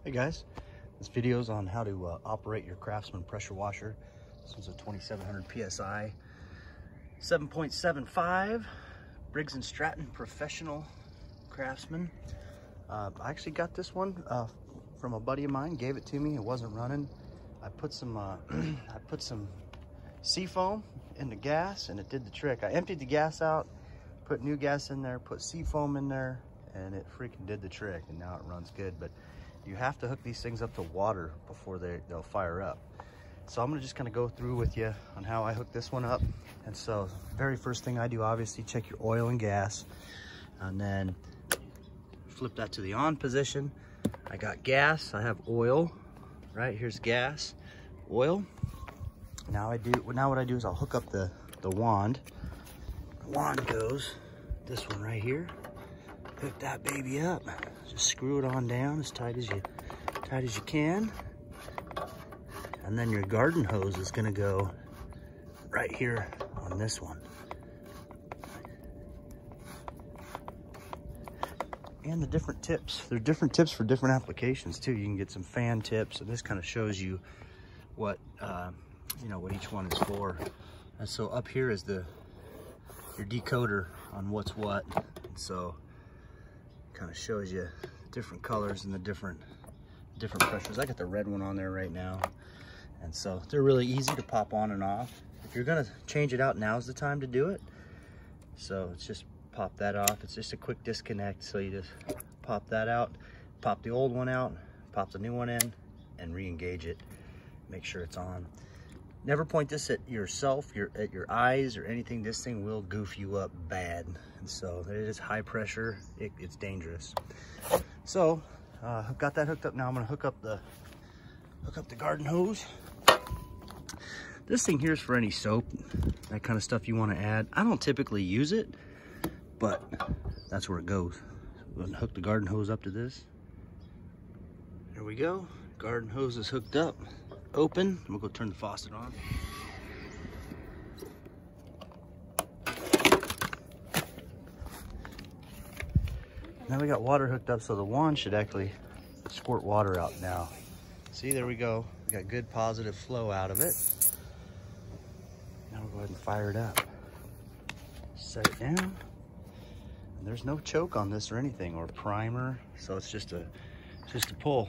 Hey guys, this video is on how to operate your Craftsman Pressure Washer. This one's a 2700 PSI, 7.75 Briggs & Stratton Professional Craftsman. I actually got this one from a buddy of mine, gave it to me. It wasn't running. I put some seafoam in the gas and it did the trick. I emptied the gas out, put new gas in there, put seafoam in there, and it freaking did the trick, and now it runs good. But you have to hook these things up to water before they'll fire up. So I'm gonna just kind of go through with you on how I hook this one up. And so very first thing I do, obviously check your oil and gas, and then flip that to the on position. I got gas, I have oil, right? Here's gas, oil. Now what I do is I'll hook up the wand. The wand goes, this one right here. Hook that baby up. Just screw it on down as tight as you can. And then your garden hose is gonna go right here on this one. And the different tips. There are different tips for different applications too. You can get some fan tips, and this kind of shows you what what each one is for. And so up here is your decoder on what's what. And so kind of shows you different colors and the different pressures. I got the red one on there right now. And so they're really easy to pop on and off. If you're gonna change it out, now's the time to do it. So it's just pop that off. It's just a quick disconnect. So you just pop that out, pop the old one out, pop the new one in, and re-engage it. Make sure it's on. Never point this at yourself, at your eyes or anything. This thing will goof you up bad. And so it is high pressure. It's dangerous. So I've got that hooked up. Now I'm gonna hook up the garden hose. This thing here is for any soap, that kind of stuff you want to add. I don't typically use it, but that's where it goes. So we're gonna hook the garden hose up to this. There we go. Garden hose is hooked up. Open. We'll go turn the faucet on. Now we got water hooked up, so the wand should actually squirt water out now. See, there we go. We got good positive flow out of it. Now we'll go ahead and fire it up. Set it down. And there's no choke on this or anything, or primer, so it's just a pull.